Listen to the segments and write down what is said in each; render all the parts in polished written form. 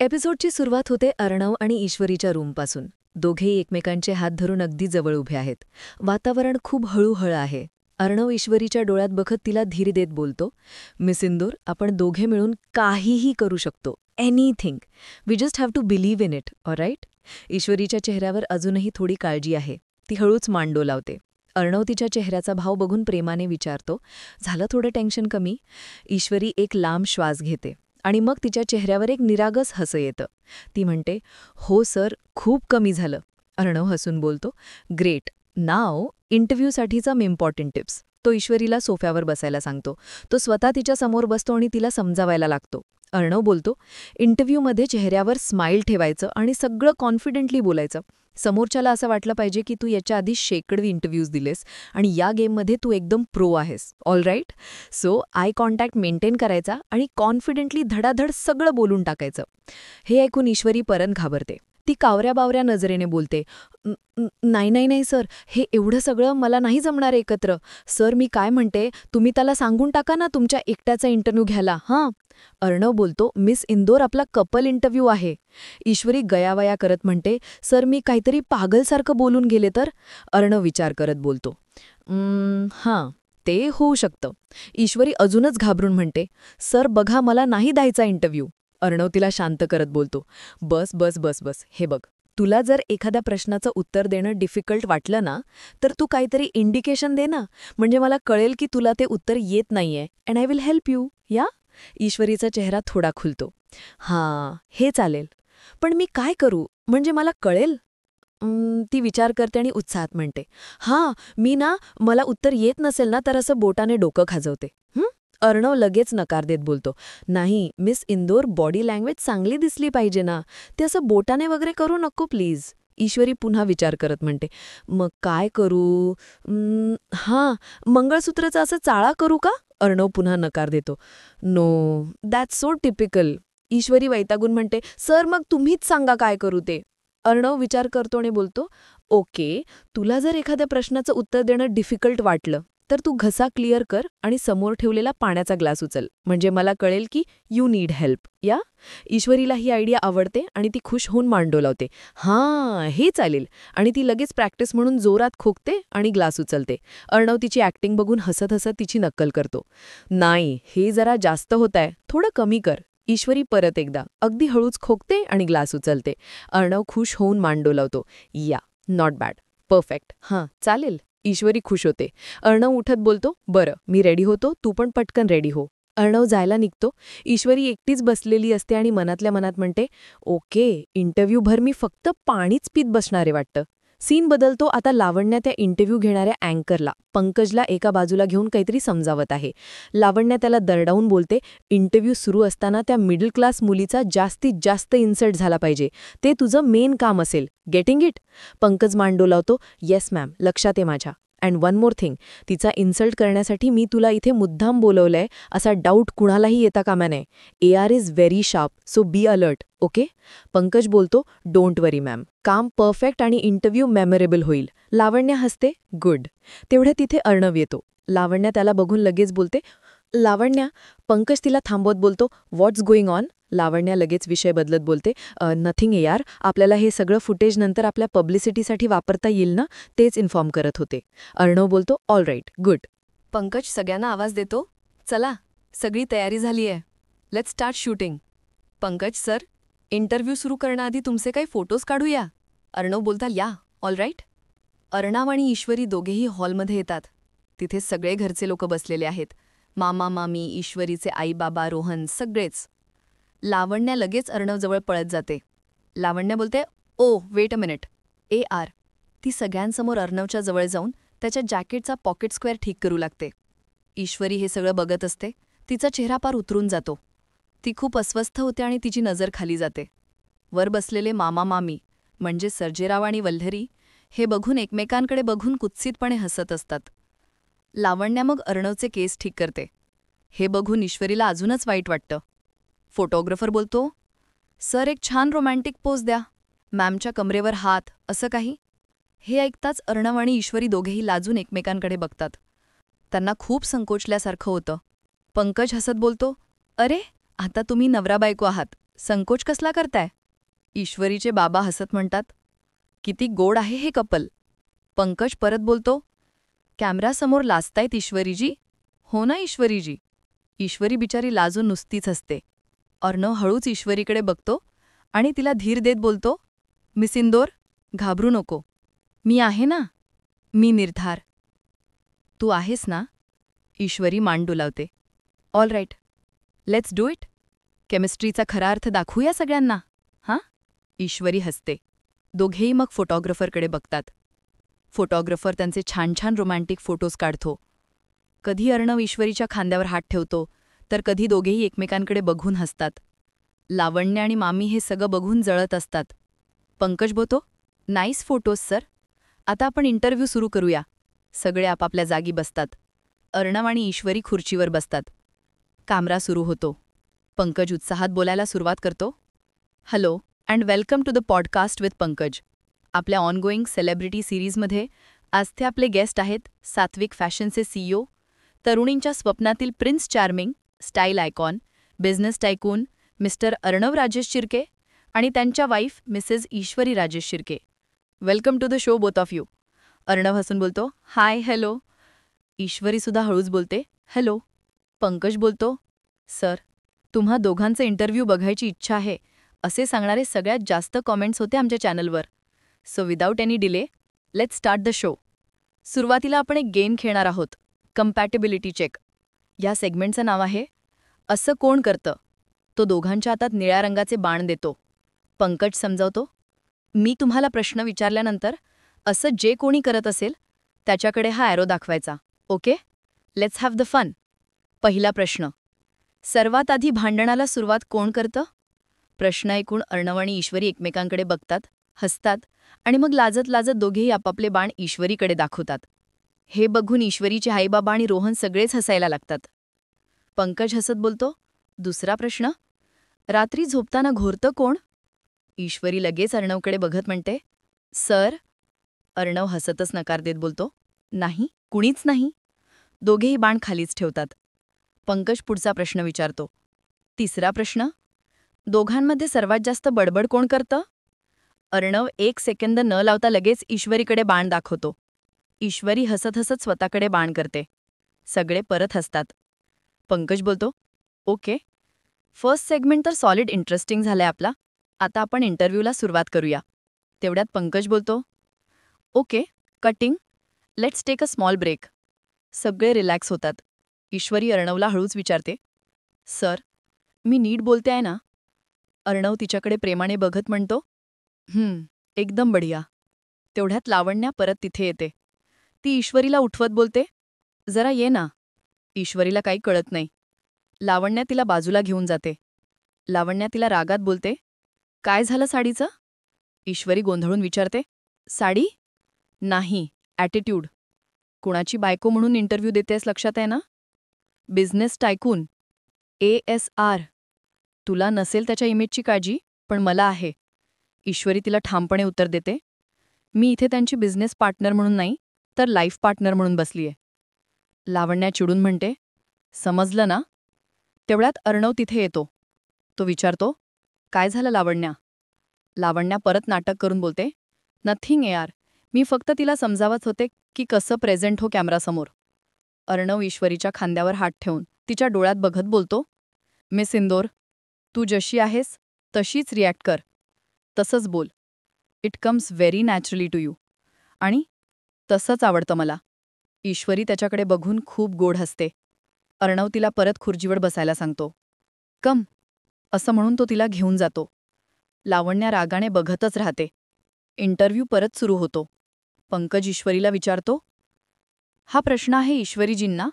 एपिसोडची सुरुवात होते अर्णव आणि ईश्वरीच्या रूमपासून. दोघेही एकमेकांचे हात धरून अगदी जवळ उभे आहेत. वातावरण खूप हळूहळू आहे. अर्णव ईश्वरीच्या डोळ्यात बघत तिला धीर देत बोलतो, मिस इंदूर, आपण दोघे मिळून काहीही करू शकतो. Anything. We just have to believe in it, alright? ईश्वरीच्या चेहऱ्यावर अजूनही थोडी काळजी आहे. ती हळूच मान डोलावते. अर्णव तिच्या चेहऱ्याचा भाव बघून प्रेमाने विचारतो, झालं थोडं टेन्शन कमी? ईश्वरी एक लांब श्वास घेते आणि मग तिच्या चेहऱ्यावर एक निरागस हसं येतं. ती म्हणते, हो सर, खूप कमी झालं. अर्णव हसून बोलतो, ग्रेट. नाव इंटरव्ह्यूसाठीचा इम्पॉर्टंट टिप्स. तो ईश्वरीला सोफ्यावर बसायला सांगतो. तो स्वतः तिच्या समोर बसतो आणि तिला समजावायला लागतो. अर्णव बोलतो, इंटरव्ह्यूमध्ये चेहऱ्यावर स्माईल ठेवायचं आणि सगळं कॉन्फिडेंटली बोलायचं. समोरच्याला असं वाटलं पाहिजे की तू याच्या आधी शेकडवी इंटरव्ह्यूज दिलेस आणि या गेममध्ये तू एकदम प्रो आहेस. All right? So eye contact maintain करायचा आणि कॉन्फिडेंटली धडाधड सगळं बोलून टाकायचं. हे ऐकून ईश्वरी परत घाबरते. ती कावऱ्या-बावऱ्या नजरेने बोलते, नाही नाही नाही सर, हे एवढं सगळं मला नाही जमणार एकत्र. सर, मी काय म्हणते, तुम्ही त्याला सांगून टाका ना तुमच्या एकट्याचा इंटरव्ह्यू घ्यायला. हां. अर्णव बोलतो, मिस इंदोर, आपला कपल इंटरव्ह्यू आहे. ईश्वरी गयावया करत म्हणते, सर, मी काहीतरी पागलसारखं बोलून गेले तर? अर्णव विचार करत बोलतो, हां, ते होऊ शकतं. ईश्वरी अजूनच घाबरून म्हणते, सर बघा, मला नाही द्यायचा इंटरव्ह्यू. अर्णव तिला शांत करत बोलतो, बस बस बस बस, हे बघ, तुला जर एखाद्या प्रश्नाचं उत्तर देणं डिफिकल्ट वाटलं ना, तर तू काहीतरी इंडिकेशन दे ना, म्हणजे मला कळेल की तुला ते उत्तर येत नाहीये, and I will help you. या? ईश्वरीचा चेहरा थोडा खुलतो. हां, हे चालेल. पण मी काय करू, म्हणजे मला कळेल? ती विचार करते आणि उत्साहात म्हणते, हां, मला उत्तर येत नसेल ना, तर असं बोटाने डोकं खाजवते. अर्णव लगेच नकार देत बोलतो, नाही मिस इंदोर, बॉडी लँग्वेज चांगली दिसली पाहिजे ना, ते असं बोटाने वगैरे करू नको प्लीज. ईश्वरी पुन्हा विचार करत म्हणते, मग काय करू? हां, मंगळसूत्राचा असं चाळा करू का? अर्णव पुन्हा नकार देतो. No, that's so typical. Ishwari वैतागून म्हणते, सर मग तुम्हीच सांगा काय करू ते. अर्णव विचार करतो आणि बोलतो, ओके, तुला जर एखाद्या प्रश्नाचं उत्तर देणं डिफिकल्ट वाटलं तर तू घसा क्लिअर कर आणि समोर ठेवलेला पाण्याचा ग्लास उचल, म्हणजे मला कळेल की यू नीड हेल्प. या? ईश्वरीला ही आयडिया आवडते आणि ती खुश होऊन मान डोलावते. हां, हे चालेल. आणि ती लगेच प्रॅक्टिस म्हणून जोरात खोकते आणि ग्लास उचलते. अर्णव तिची ॲक्टिंग बघून हसत हसत तिची नक्कल करतो. नाही, हे जरा जास्त होतंय, थोडं कमी कर. ईश्वरी परत एकदा अगदी हळूच खोकते आणि ग्लास उचलते. अर्णव खुश होऊन मान डोलावतो. या, नॉट बॅड, परफेक्ट. हां, चालेल. ईश्वरी खुश होते. अर्णव उठत बोलतो, बरं, मी रेडी होतो, तू पण पटकन रेडी हो. अर्णव जायला निघतो. ईश्वरी एकटीच बसलेली असते आणि मनातल्या मनात म्हणते, ओके, इंटरव्ह्यूभर मी फक्त पाणीच पीत बसणारे वाटतं. सीन बदलतो. आता लावण्या त्या इंटरव्ह्यू घेणाऱ्या अँकरला, पंकजला एका बाजूला घेऊन काहीतरी समजावत आहे. लावण्या त्याला दरडावून बोलते, इंटरव्ह्यू सुरू असताना त्या मिडल क्लास मुलीचा जास्तीत जास्त इन्सल्ट झाला पाहिजे. ते तुझं मेन काम असेल. Getting it? पंकज मान डोलावतो, येस मॅम, लक्षात आहे माझ्या. अँड वन मोर थिंग, तिचा इन्सल्ट करण्यासाठी मी तुला इथे मुद्दाम बोलवलंय असा डाऊट कुणालाही येता कामा नये. AR is very sharp, so be alert, okay? Pankaj बोलतो, डोंट वरी मॅम, काम परफेक्ट आणि इंटरव्ह्यू मेमोरेबल होईल. लावण्य हसते, गुड. तेवढ्या तिथे अर्णव येतो. लावण्या त्याला बघून लगेच बोलते, लावण्या. पंकज तिला थांबवत बोलतो, व्हॉट्स गोईंग ऑन? लावण्या लगेच विषय बदलत बोलते, नथिंग यार, आपल्याला हे सगळं फुटेज नंतर आपल्या पब्लिसिटीसाठी वापरता येईल ना, तेच इन्फॉर्म करत होते. अर्णव बोलतो, ऑल राईट, गुड. पंकज सगळ्यांना आवाज देतो, चला, सगळी तयारी झाली आहे, let's start shooting. Pankaj sir, interview सुरू करण्याआधी तुमचे काही फोटोज काढूया. अर्णव बोलता, या, ऑल राईट. अर्णव आणि ईश्वरी दोघेही हॉलमध्ये येतात. तिथे सगळे घरचे लोक बसलेले आहेत. मामा, मामी, ईश्वरीचे आई, बाबा, रोहन, सगळेच. लावण्या लगेच अर्णवजवळ पळत जाते. लावण्या बोलते, oh wait a minute. AR. ती सगळ्यांसमोर अर्णवच्या जवळ जाऊन त्याच्या जॅकेटचा पॉकेट स्क्वेअर ठीक करू लागते. ईश्वरी हे सगळं बघत असते. तिचा चेहरा पार उतरून जातो. ती खूप अस्वस्थ होते आणि तिची नजर खाली जाते. वर बसलेले मामा, मामी म्हणजे सर्जेराव आणि वल्लरी हे बघून एकमेकांकडे बघून कुत्सितपणे हसत असतात. लावण्या मग अर्णवचे केस ठीक करते. हे बघून ईश्वरीला अजूनच वाईट वाटतं. फोटोग्राफर बोलतो, सर, एक छान रोमॅन्टिक पोज द्या, मॅमच्या कमरेवर हात, असं काही. हे ऐकताच अर्णव आणि ईश्वरी दोघेही लाजून एकमेकांकडे बघतात. त्यांना खूप संकोचल्यासारखं होतं. पंकज हसत बोलतो, अरे, आता तुम्ही नवरा बायको आहात, संकोच कसला करताय? ईश्वरीचे बाबा हसत म्हणतात, किती गोड आहे हे कपल. पंकज परत बोलतो, कॅमेरासमोर लाजतायत ईश्वरीजी? हो ना ईश्वरीजी. ईश्वरी बिचारी लाजून नुसतीच हसते. अर्णव हळूच ईश्वरीकडे बघतो आणि तिला धीर देत बोलतो, मिस इंदोर, घाबरू नको. मी आहे ना. मी निर्धार. तू आहेस ना? ईश्वरी मान डुलावते. All right, let's do it. केमिस्ट्रीचा खरा अर्थ दाखवूया सगळ्यांना, हां? ईश्वरी हसते. दोघेही मग फोटोग्राफरकडे बघतात. फोटोग्राफर त्यांचे छान छान रोमॅन्टिक फोटोज काढतो. कधी अर्णव ईश्वरीच्या खांद्यावर हात ठेवतो, तर कधी दोघेही एकमेकांकडे बघून हसतात. लावण्य आणि मामी हे सगळं बघून जळत असतात. पंकज बोलतो, नाईस फोटोज सर. आता आपण इंटरव्ह्यू सुरू करूया. सगळे आपापल्या जागी बसतात. अर्णव आणि ईश्वरी खुर्चीवर बसतात. कॅमेरा सुरू होतो. पंकज उत्साहात बोलायला सुरुवात करतो. Hello and welcome to the podcast with Pankaj. आपल्या ऑनगोईंग सेलिब्रिटी सिरीजमध्ये आज ते आपले गेस्ट आहेत सात्विक फॅशनचे CEO, तरुणींच्या स्वप्नातील prince charming, style icon, business tycoon mister Arnav Rajesh Shirke आणि त्यांच्या wife Mrs Ishwari Rajesh Shirke. Welcome to the show both of you. अर्णव हसून बोलतो, हाय हॅलो. ईश्वरीसुद्धा हळूच बोलते, हॅलो. पंकज बोलतो, सर, तुम्हा दोघांचे इंटरव्ह्यू बघायची इच्छा आहे असे सांगणारे सगळ्यात जास्त कॉमेंट्स होते आमच्या चॅनलवर. So without any delay, let's start the show. सुरुवातीला आपण एक गेम खेळणार आहोत, कम्पॅटेबिलिटी चेक. या सेगमेंटचं नाव आहे असं कोण करतं. तो दोघांच्या हातात निळ्या रंगाचे बाण देतो. पंकज समजावतो, मी तुम्हाला प्रश्न विचारल्यानंतर असं जे कोणी करत असेल त्याच्याकडे हा ॲरो दाखवायचा. Okay, let's have the fun. पहिला प्रश्न, सर्वात आधी भांडणाला सुरुवात कोण करतं? प्रश्न ऐकून अर्णव आणि ईश्वरी एकमेकांकडे बघतात, हसतात आणि मग लाजत लाजत दोघेही आपापले बाण ईश्वरीकडे दाखवतात. हे बघून ईश्वरीचे आईबाबा आणि रोहन सगळेच हसायला लागतात. पंकज हसत बोलतो, दुसरा प्रश्न, रात्री झोपताना घोरतं कोण? ईश्वरी लगेच अर्णवकडे बघत म्हणते, सर. अर्णव हसतच नकार देत बोलतो, नाही, कुणीच नाही. दोघेही बाण खालीच ठेवतात. पंकज पुढचा प्रश्न विचारतो, तिसरा प्रश्न, दोघांमध्ये सर्वात जास्त बडबड कोण करतं? अर्णव 1 सेकंद न लावता लगेच ईश्वरीकडे बाण दाखवतो. ईश्वरी हसत हसत स्वतःकडे बाण करते. सगळे परत हसतात. पंकज बोलतो, ओके, फर्स्ट सेगमेंट तर सॉलिड इंटरेस्टिंग झालाय आपला. आता आपण इंटरव्ह्यूला सुरुवात करूया. तेवढ्यात पंकज बोलतो, okay, cutting, let's take a small break. सगळे रिलॅक्स होतात. ईश्वरी अर्णवला हळूच विचारते, सर, मी नीट बोलते आहे ना? अर्णव तिच्याकडे प्रेमाने बघत म्हणतो, एकदम बढिया. तेवढ्यात लावण्या परत तिथे येते. ती ईश्वरीला उठवत बोलते, जरा ये ना. ईश्वरीला काही कळत नाही. लावण्या तिला बाजूला घेऊन जाते. लावण्या तिला रागात बोलते, काय झालं साडीचं? ईश्वरी गोंधळून विचारते, साडी? नाही, ॲटिट्यूड. कुणाची बायको म्हणून इंटरव्ह्यू देतेस लक्षात आहे ना? Business tycoon, ASR. तुला नसेल त्याच्या इमेजची काळजी, पण मला आहे. ईश्वरी तिला ठामपणे उत्तर देते, मी इथे त्यांची बिझनेस पार्टनर म्हणून नाही, तर लाईफ पार्टनर म्हणून बसलीये. लावण्या चिडून म्हणते, समजलं ना? तेवढ्यात अर्णव तिथे येतो. तो विचारतो, काय झालं लावण्या? लावण्या परत नाटक करून बोलते, नथिंग यार, मी फक्त तिला समजावत होते की कसं प्रेझेंट हो कॅमेरासमोर. अर्णव ईश्वरीच्या खांद्यावर हात ठेवून तिच्या डोळ्यात बघत बोलतो, मिस इंदोर, तू जशी आहेस तशीच रिॲक्ट कर. तसंच बोल. It comes very naturally to you. आणि तसंच आवडतं मला. ईश्वरी त्याच्याकडे बघून खूप गोड हसते. अर्णव तिला परत खुर्चीवर बसायला सांगतो. कम, असं म्हणून तो तिला घेऊन जातो. लावण्या रागाने बघतच राहते. इंटरव्ह्यू परत सुरू होतो. पंकज ईश्वरीला विचारतो, हा प्रश्न आहे ईश्वरीजींना.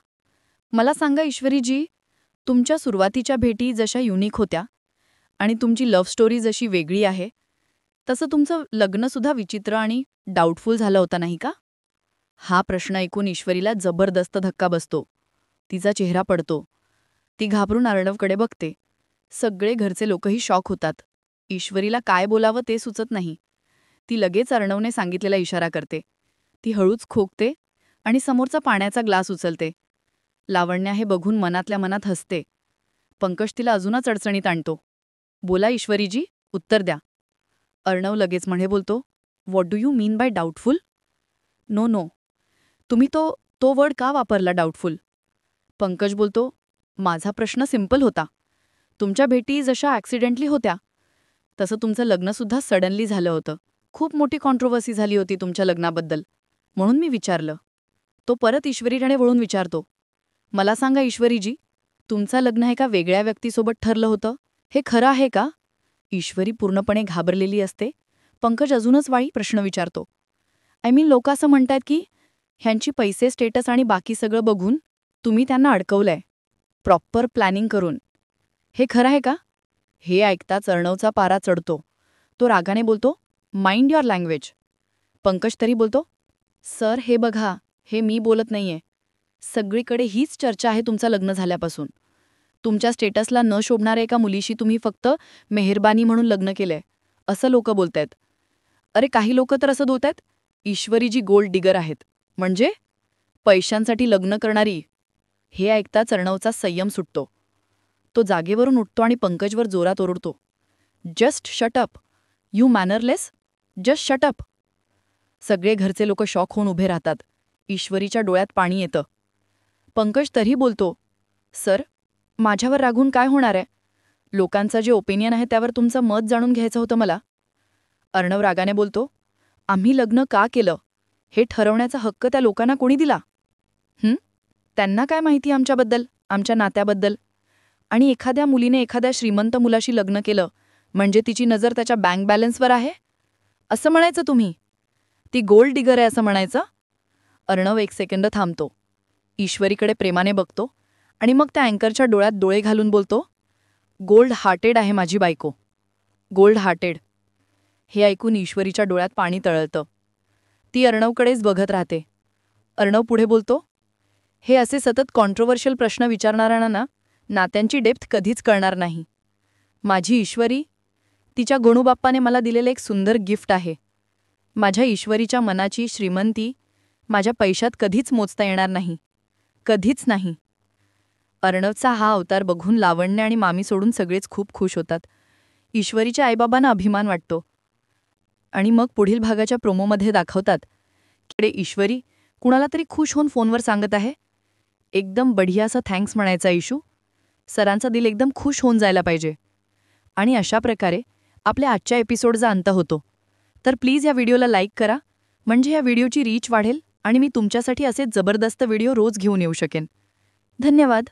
मला सांगा ईश्वरीजी, तुमच्या सुरुवातीच्या भेटी जशा युनिक होत्या आणि तुमची लव्ह स्टोरी जशी वेगळी आहे, तसं तुमचं लग्नसुद्धा विचित्र आणि डाऊटफुल झालं होतं नाही का? हा प्रश्न ऐकून ईश्वरीला जबरदस्त धक्का बसतो. तिचा चेहरा पडतो. ती घाबरून अर्णवकडे बघते. सगळे घरचे लोकही शॉक होतात. ईश्वरीला काय बोलावं ते सुचत नाही. ती लगेच अर्णवने सांगितलेला इशारा करते. ती हळूच खोकते आणि समोरचा पाण्याचा ग्लास उचलते. लावण्या हे बघून मनातल्या मनात हसते. पंकज तिला अजूनच अडचणीत आणतो. बोला ईश्वरीजी, उत्तर द्या. अर्णव लगेच म्हणे बोलतो, what do you mean by doubtful? No no. तुम्ही तो वर्ड का वापरला डाऊटफुल? पंकज बोलतो, माझा प्रश्न सिंपल होता. तुमच्या भेटी जशा ॲक्सिडेंटली होत्या तसं तुमचं लग्नसुद्धा सडनली झालं होतं. खूप मोठी कॉन्ट्रोवर्सी झाली होती तुमच्या लग्नाबद्दल, म्हणून मी विचारलं. तो परत ईश्वरीकडे वळून विचारतो, मला सांगा ईश्वरीजी, तुमचं लग्न एका वेगळ्या व्यक्तीसोबत ठरलं होतं, हे खरं आहे का? ईश्वरी पूर्णपणे घाबरलेली असते. पंकज अजूनच वाई प्रश्न विचारतो, लोक असं म्हणतायत की ह्यांची पैसे, स्टेटस आणि बाकी सगळं बघून तुम्ही त्यांना अडकवलंय, प्रॉपर प्लॅनिंग करून. हे खरं आहे का? हे ऐकताच अर्णवचा पारा चढतो. तो रागाने बोलतो, माइंड युअर लँग्वेज. पंकज तरी बोलतो, सर हे बघा, हे मी बोलत नाहीये. सगळीकडे हीच चर्चा आहे तुमचं लग्न झाल्यापासून. तुमच्या स्टेटसला न शोभणाऱ्या एका मुलीशी तुम्ही फक्त मेहरबानी म्हणून लग्न केलंय, असं लोक बोलतायत. अरे काही लोक तर असं बोलतायत, ईश्वरीजी गोल्ड डिगर आहेत, म्हणजे पैशांसाठी लग्न करणारी. हे ऐकताच अर्णवचा संयम सुटतो. तो जागेवरून उठतो आणि पंकजवर जोरात ओरडतो, just shut up, you mannerless, just shut up. सगळे घरचे लोक शॉक होऊन उभे राहतात. ईश्वरीच्या डोळ्यात पाणी येतं. पंकज तरी बोलतो, सर माझ्यावर रागून काय होणार आहे? लोकांचं जे ओपिनियन आहे त्यावर तुमचं मत जाणून घ्यायचं होतं मला. अर्णव रागाने बोलतो, आम्ही लग्न का केलं हे ठरवण्याचा हक्क त्या लोकांना कोणी दिला? त्यांना काय माहिती आमच्याबद्दल, आमच्या नात्याबद्दल? आणि एखाद्या मुलीने एखाद्या श्रीमंत मुलाशी लग्न केलं म्हणजे तिची नजर त्याच्या बँक बॅलन्सवर आहे असं म्हणायचं तुम्ही? ती गोल्ड डिगर आहे असं म्हणायचं? अर्णव एक सेकंद थांबतो, ईश्वरीकडे प्रेमाने बघतो आणि मग त्या अँकरच्या डोळ्यात डोळे घालून बोलतो, गोल्ड हार्टेड आहे माझी बायको, गोल्ड हार्टेड. हे ऐकून ईश्वरीच्या डोळ्यात पाणी तळतं. ती अर्णवकडेच बघत राहते. अर्णव पुढे बोलतो, हे असे सतत कॉन्ट्रोवर्शियल प्रश्न विचारणाऱ्यांना नात्यांची डेप्थ कधीच कळणार नाही. माझी ईश्वरी, तिच्या गणूबाप्पाने मला दिलेलं एक सुंदर गिफ्ट आहे. माझ्या ईश्वरीच्या मनाची श्रीमंती माझ्या पैशात कधीच मोजता येणार नाही, कधीच नाही. अर्णवचा हा अवतार बघून लावण्य आणि मामी सोडून सगळेच खूप खुश होतात. ईश्वरीच्या आईबाबांना अभिमान वाटतो. आणि मग पुढील भागाच्या प्रोमोमध्ये दाखवतात की ईश्वरी कुणाला तरी खुश होऊन फोनवर सांगत आहे, एकदम बढिया असं थँक्स म्हणायचा इशू, सरांचा दिल एकदम खुश होऊन जायला पाहिजे. आणि अशा प्रकारे आपल्या आजच्या एपिसोडचा अंत होतो. तर प्लीज या व्हिडिओला लाईक करा, म्हणजे या व्हिडिओची रीच वाढेल आणि मी तुमच्यासाठी असे जबरदस्त व्हिडिओ रोज घेऊन येऊ शकेन. धन्यवाद.